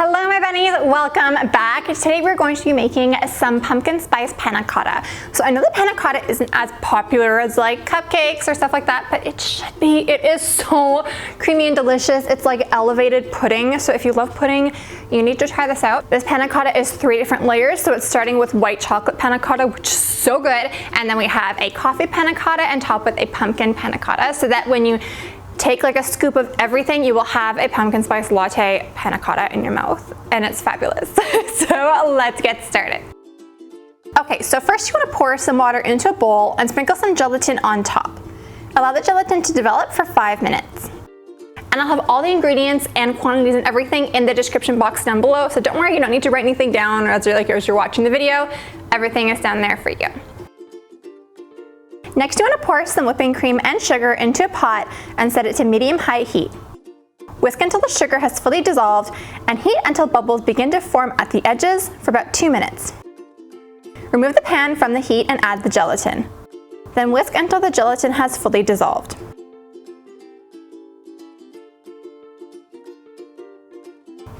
Hello my bunnies, welcome back. Today we're going to be making some pumpkin spice panna cotta. So I know the panna cotta isn't as popular as like cupcakes or stuff like that, but it should be. It is so creamy and delicious. It's like elevated pudding. So if you love pudding, you need to try this out. This panna cotta is 3 different layers. So it's starting with white chocolate panna cotta, which is so good. And then we have a coffee panna cotta and topped with a pumpkin panna cotta, so that when you take like a scoop of everything, you will have a pumpkin spice latte panna cotta in your mouth, and it's fabulous. So let's get started. Okay, so first you want to pour some water into a bowl and sprinkle some gelatin on top. Allow the gelatin to develop for 5 minutes. And I'll have all the ingredients and quantities and everything in the description box down below, so don't worry, you don't need to write anything down or as you're watching the video. Everything is down there for you. Next, you want to pour some whipping cream and sugar into a pot and set it to medium-high heat. Whisk until the sugar has fully dissolved and heat until bubbles begin to form at the edges for about 2 minutes. Remove the pan from the heat and add the gelatin. Then whisk until the gelatin has fully dissolved.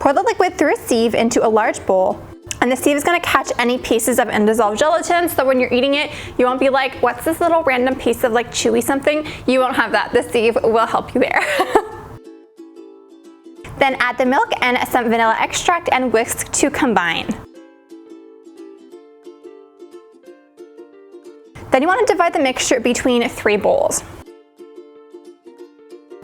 Pour the liquid through a sieve into a large bowl. And the sieve is going to catch any pieces of undissolved gelatin, so when you're eating it, you won't be like, what's this little random piece of like chewy something? You won't have that. The sieve will help you there. Then add the milk and some vanilla extract and whisk to combine. Then you want to divide the mixture between 3 bowls.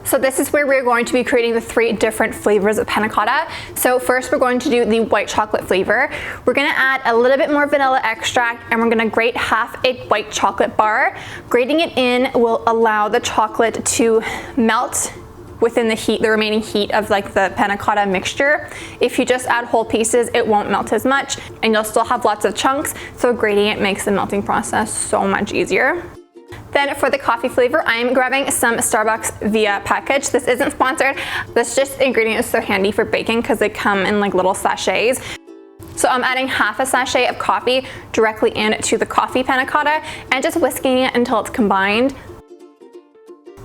So this is where we're going to be creating the 3 different flavors of panna cotta. So first we're going to do the white chocolate flavor. We're gonna add a little bit more vanilla extract and we're gonna grate half a white chocolate bar. Grating it in will allow the chocolate to melt within the remaining heat of like the panna cotta mixture. If you just add whole pieces, it won't melt as much and you'll still have lots of chunks. So grating it makes the melting process so much easier. Then for the coffee flavor, I'm grabbing some Starbucks Via package. This isn't sponsored. This just ingredient is so handy for baking because they come in like little sachets. So I'm adding half a sachet of coffee directly into the coffee panna cotta and just whisking it until it's combined.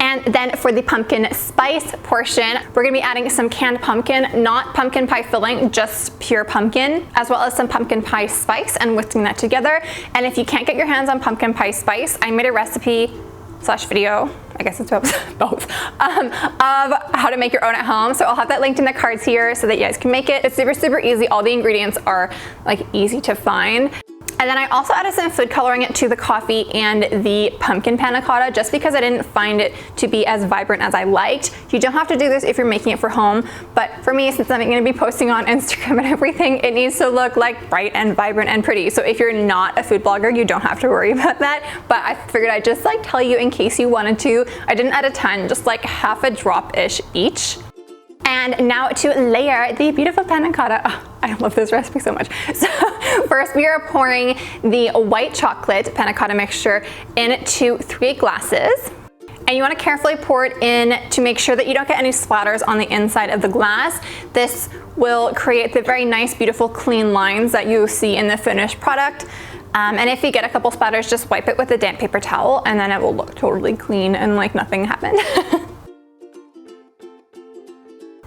And then for the pumpkin spice portion, we're gonna be adding some canned pumpkin, not pumpkin pie filling, just pure pumpkin, as well as some pumpkin pie spice and whisking that together. And if you can't get your hands on pumpkin pie spice, I made a recipe / video, I guess it's both, of how to make your own at home. So I'll have that linked in the cards here so that you guys can make it. It's super, super easy. All the ingredients are like easy to find. And then I also added some food coloring to the coffee and the pumpkin panna cotta just because I didn't find it to be as vibrant as I liked. You don't have to do this if you're making it for home, but for me, since I'm going to be posting on Instagram and everything, it needs to look like bright and vibrant and pretty. So if you're not a food blogger, you don't have to worry about that, but I figured I'd just like tell you in case you wanted to. I didn't add a ton, just like half a drop-ish each. And now to layer the beautiful panna cotta. Oh, I love this recipe so much. So first we are pouring the white chocolate panna cotta mixture into 3 glasses. And you want to carefully pour it in to make sure that you don't get any splatters on the inside of the glass. This will create the very nice, beautiful, clean lines that you see in the finished product. And if you get a couple splatters, just wipe it with a damp paper towel and then it will look totally clean and like nothing happened.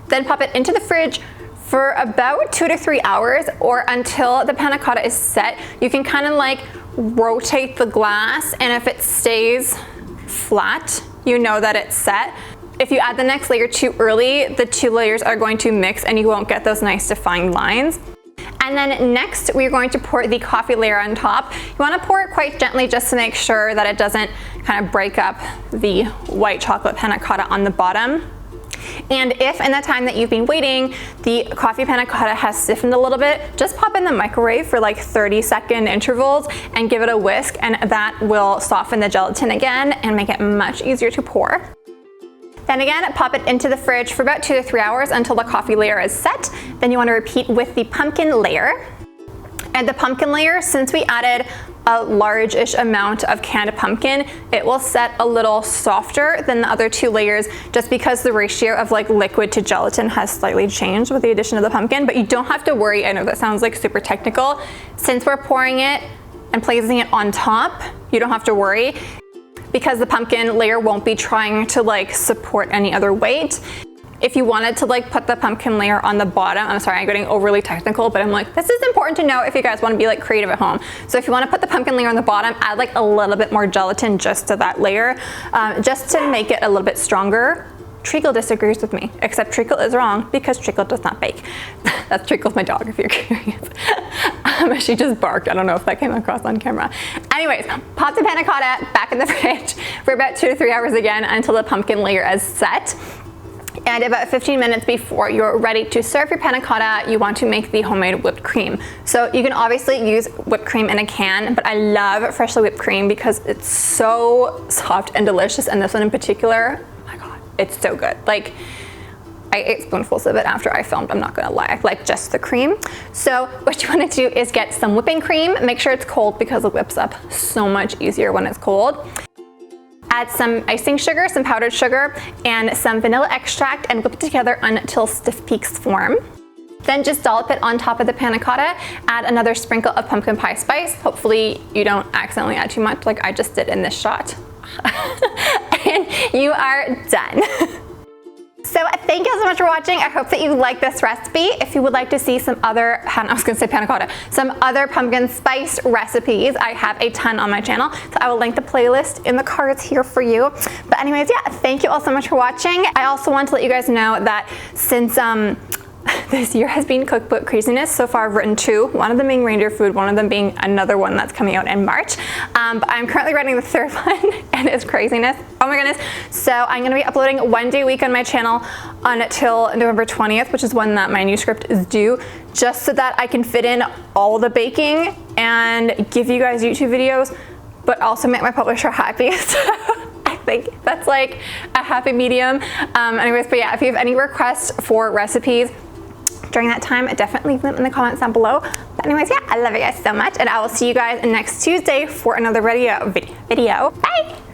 Then pop it into the fridge for about 2 to 3 hours or until the panna cotta is set. You can kind of like rotate the glass, and if it stays flat, you know that it's set. If you add the next layer too early, the 2 layers are going to mix and you won't get those nice defined lines. And then next we're going to pour the coffee layer on top. You want to pour it quite gently just to make sure that it doesn't kind of break up the white chocolate panna cotta on the bottom. And if in the time that you've been waiting, the coffee panna cotta has stiffened a little bit, just pop in the microwave for like 30-second intervals and give it a whisk, and that will soften the gelatin again and make it much easier to pour. Then again, pop it into the fridge for about 2 to 3 hours until the coffee layer is set. Then you want to repeat with the pumpkin layer. And the pumpkin layer, since we added a large-ish amount of canned pumpkin, it will set a little softer than the other 2 layers just because the ratio of like liquid to gelatin has slightly changed with the addition of the pumpkin, but you don't have to worry. I know that sounds like super technical. Since we're pouring it and placing it on top, you don't have to worry because the pumpkin layer won't be trying to like support any other weight. if you wanted to like put the pumpkin layer on the bottom, I'm sorry, I'm getting overly technical, but I'm like, this is important to know if you guys want to be like creative at home. So if you want to put the pumpkin layer on the bottom, add like a little bit more gelatin just to that layer, just to make it a little bit stronger. Treacle disagrees with me, except Treacle is wrong because Treacle does not bake. That's Treacle's my dog, if you're curious. She just barked. I don't know if that came across on camera. Anyways, pop the panna cotta back in the fridge for about 2 to 3 hours again until the pumpkin layer is set. And about 15 minutes before you're ready to serve your panna cotta, you want to make the homemade whipped cream. So you can obviously use whipped cream in a can, but I love freshly whipped cream because it's so soft and delicious, and this one in particular, oh my God, it's so good. Like, I ate spoonfuls of it after I filmed, I'm not gonna lie. I like just the cream. So what you wanna do is get some whipping cream, make sure it's cold because it whips up so much easier when it's cold. Add some icing sugar, some powdered sugar, and some vanilla extract, and whip it together until stiff peaks form. Then just dollop it on top of the panna cotta, add another sprinkle of pumpkin pie spice. Hopefully you don't accidentally add too much like I just did in this shot. And you are done. So thank you so much for watching. I hope that you like this recipe. If you would like to see some other, I was gonna say panna cotta, some other pumpkin spice recipes, I have a ton on my channel. So I will link the playlist in the cards here for you. But anyways, yeah, thank you all so much for watching. I also want to let you guys know that since this year has been cookbook craziness. So far I've written 2, one of them being reindeer food, one of them being another one that's coming out in March. But I'm currently writing the 3rd one and it's craziness. Oh my goodness. So I'm gonna be uploading 1 day a week on my channel until November 20th, which is when that manuscript is due, just so that I can fit in all the baking and give you guys YouTube videos, but also make my publisher happy. So I think that's like a happy medium. Anyways, but yeah, if you have any requests for recipes during that time, definitely leave them in the comments down below. But anyways, yeah, I love you guys so much, and I will see you guys next Tuesday for another video. Bye!